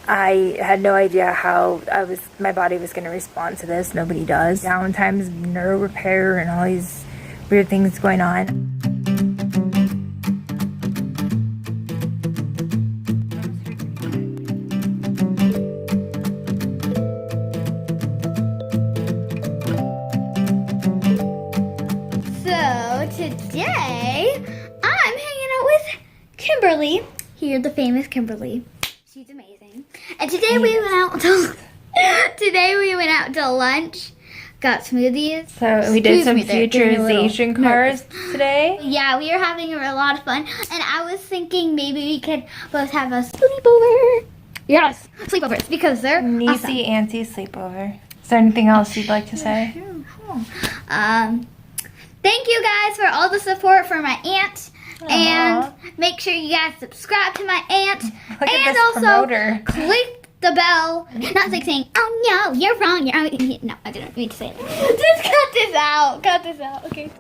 I had no idea how my body was going to respond to this. Nobody does. Downtimes, neuro repair, and all these weird things going on. So today I'm hanging out with Kimberly. Here, the famous Kimberly. She's amazing. And today we went out to lunch, got smoothies. So we did some futurization cars today. Yeah, we were having a lot of fun, and I was thinking maybe we could both have a sleepover. Yes, sleepovers, because they're awesome. Niecey auntie sleepover. Is there anything else you'd like to say? Thank you guys for all the support for my aunt. Aww. And make sure you guys subscribe to my aunt. Look at and this also promoter. click the bell. Not like saying, oh no, you're wrong. No, I didn't mean to say it. Just cut this out. Cut this out. Okay.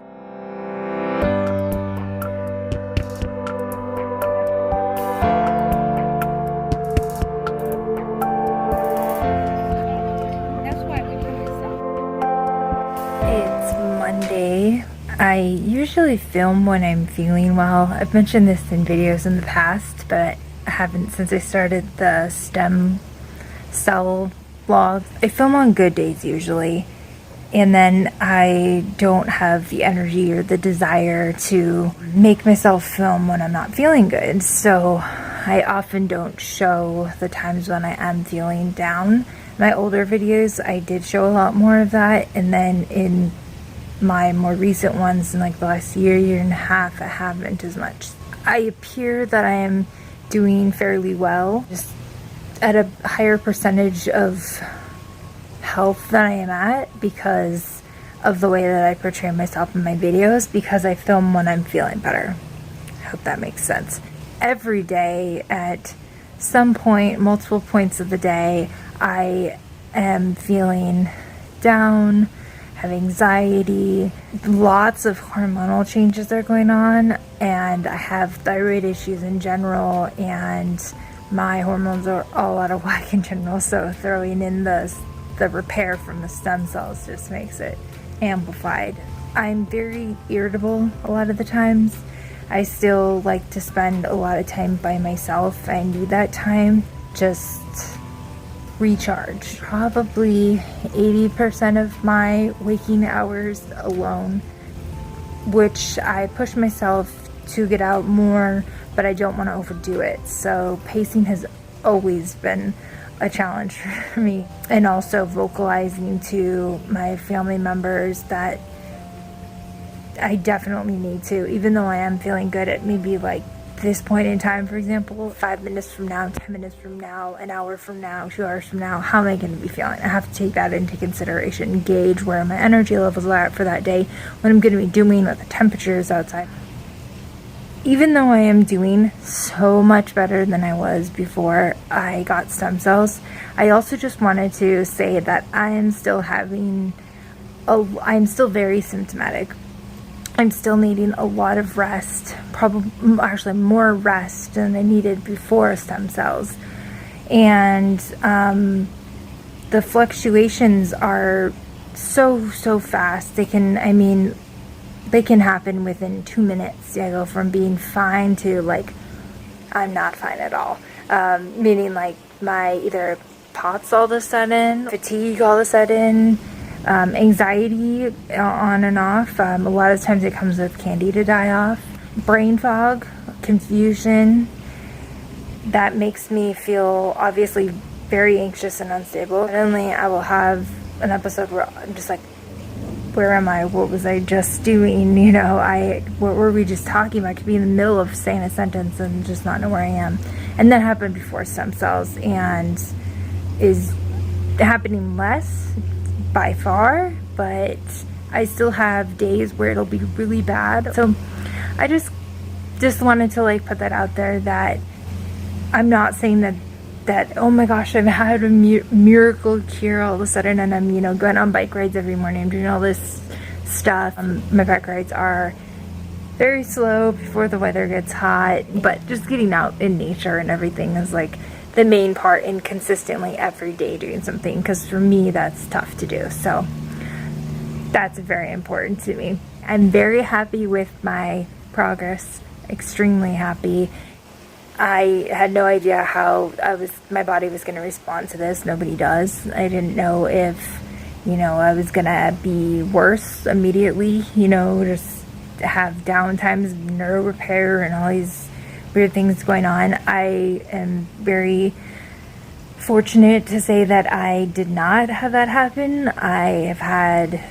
It's Monday. I usually film when I'm feeling well. I've mentioned this in videos in the past, but I haven't since I started the stem cell vlog. I film on good days usually, and then I don't have the energy or the desire to make myself film when I'm not feeling good. So I often don't show the times when I am feeling down. My older videos, I did show a lot more of that, and then in my more recent ones in like the last year and a half, I haven't as much. I appear that I am doing fairly well, just at a higher percentage of health than I am at because of the way that I portray myself in my videos, because I film when I'm feeling better. I hope that makes sense. Every day at some point, multiple points of the day, I am feeling down, have anxiety, lots of hormonal changes are going on, and I have thyroid issues in general, and my hormones are all out of whack in general, so throwing in the repair from the stem cells just makes it amplified. I'm very irritable a lot of the times. I still like to spend a lot of time by myself. I need that time just recharge. Probably 80% of my waking hours alone, which I push myself to get out more, but I don't want to overdo it. So pacing has always been a challenge for me, and also vocalizing to my family members that I definitely need to, even though I am feeling good at maybe like this point in time, for example, 5 minutes from now, 10 minutes from now, an hour from now, 2 hours from now, how am I going to be feeling? I have to take that into consideration, gauge where my energy levels are at for that day, what I'm going to be doing, what the temperature is outside. Even though I am doing so much better than I was before I got stem cells, I also just wanted to say that I am still I'm still very symptomatic. I'm still needing a lot of rest, probably actually more rest than I needed before stem cells. And the fluctuations are so fast. They can happen within 2 minutes. I go from being fine to like, I'm not fine at all. Meaning like my either POTS all of a sudden, fatigue all of a sudden, anxiety on and off. A lot of times it comes with candida die-off, brain fog, confusion. That makes me feel obviously very anxious and unstable. Suddenly I will have an episode where I'm just like, where am I? What was I just doing? You know, what were we just talking about? I could be in the middle of saying a sentence and just not know where I am. And that happened before stem cells and is happening less by far, but I still have days where it'll be really bad. So I just wanted to like put that out there, that I'm not saying that oh my gosh, I've had a miracle cure all of a sudden and I'm, you know, going on bike rides every morning, I'm doing all this stuff. My bike rides are very slow before the weather gets hot, but just getting out in nature and everything is like the main part in consistently every day doing something, because for me that's tough to do. So that's very important to me. I'm very happy with my progress, extremely happy. I had no idea how my body was going to respond to this. Nobody does. I didn't know if, you know, I was going to be worse immediately, you know, just have downtimes, neuro repair and all these weird things going on. I am very fortunate to say that I did not have that happen. I have had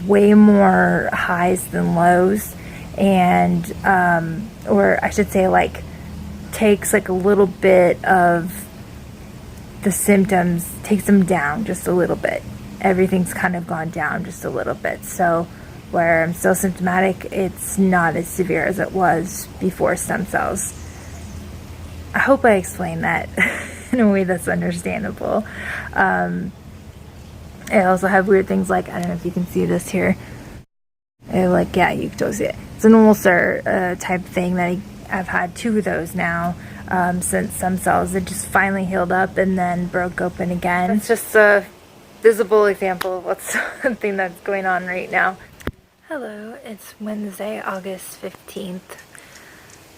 way more highs than lows, and or I should say, like, takes like a little bit of the symptoms, takes them down just a little bit. Everything's kind of gone down just a little bit. So where I'm still symptomatic, it's not as severe as it was before stem cells. I hope I explained that in a way that's understandable. I also have weird things like, I don't know if you can see this here. Like, yeah, you can totally see it. It's an ulcer type thing that I've had 2 of those now since stem cells. It just finally healed up and then broke open again. It's just a visible example of what's something that's going on right now. Hello, it's Wednesday, August 15th.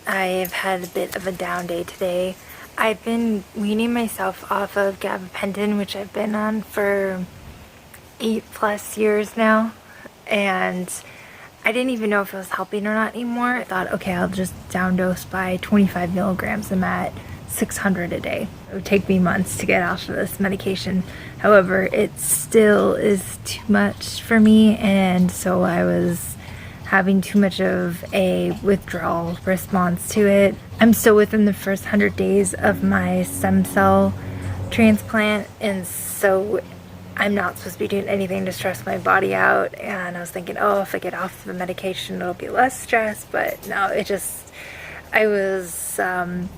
I've had a bit of a down day today. I've been weaning myself off of gabapentin, which I've been on for 8+ years now, and I didn't even know if it was helping or not anymore. I thought, okay, I'll just down dose by 25 milligrams. I'm at 600 a day. It would take me months to get off of this medication. However, it still is too much for me, and so I was having too much of a withdrawal response to it. I'm still within the first 100 days of my stem cell transplant, and so I'm not supposed to be doing anything to stress my body out. And I was thinking, oh, if I get off the medication, it'll be less stress. But no, it just, I had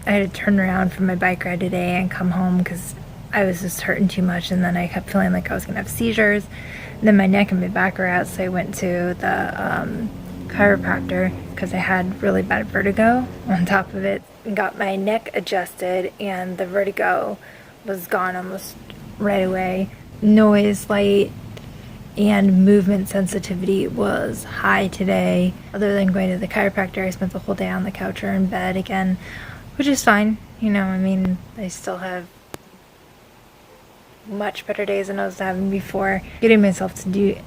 to turn around from my bike ride today and come home because I was just hurting too much. And then I kept feeling like I was gonna have seizures. And then my neck and my back were out, so I went to the chiropractor because I had really bad vertigo on top of it, and got my neck adjusted, and the vertigo was gone almost right away. Noise, light, and movement sensitivity was high today. Other than going to the chiropractor, I spent the whole day on the couch or in bed again, which is fine. You know, I mean, I still have much better days than I was having before. Getting myself to do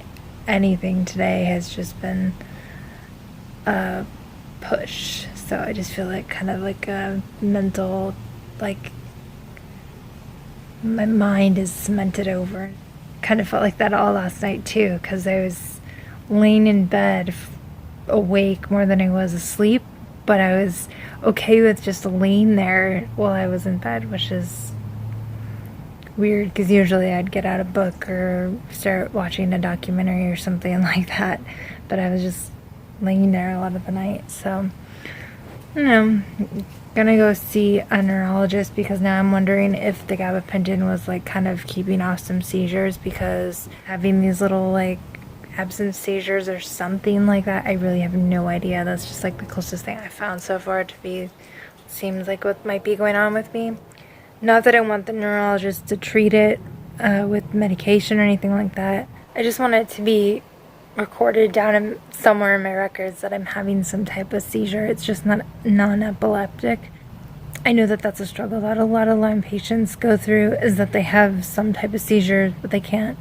anything today has just been a push. So I just feel like kind of like a mental, like, my mind is cemented over. Kind of felt like that all last night too, because I was laying in bed awake more than I was asleep, but I was okay with just laying there while I was in bed, which is weird because usually I'd get out a book or start watching a documentary or something like that, but I was just laying there a lot of the night. So I don't know, gonna go see a neurologist because now I'm wondering if the gabapentin was like kind of keeping off some seizures, because having these little like absence seizures or something like that, I really have no idea. That's just like the closest thing I found so far to be, seems like what might be going on with me. Not that I want the neurologist to treat it with medication or anything like that. I just want it to be recorded down somewhere in my records that I'm having some type of seizure. It's just not non-epileptic. I know that that's a struggle that a lot of Lyme patients go through, is that they have some type of seizure, but they can't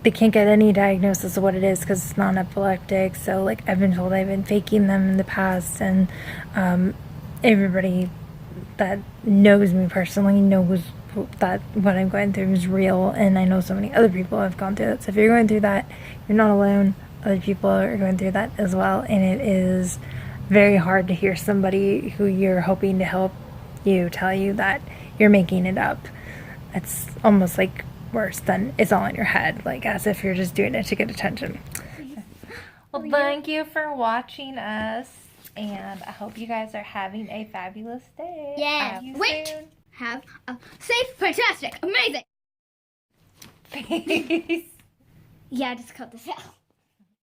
get any diagnosis of what it is because it's non-epileptic. So like, I've been told I've been faking them in the past, and everybody that knows me personally knows that what I'm going through is real, and I know so many other people have gone through that. So if you're going through that, you're not alone. Other people are going through that as well, and it is very hard to hear somebody who you're hoping to help you tell you that you're making it up. It's almost like worse than it's all in your head, like as if you're just doing it to get attention. Well, thank you for watching us, and I hope you guys are having a fabulous day. Yeah. Wait. Have a safe, fantastic, amazing. Peace. Yeah, just cut this out.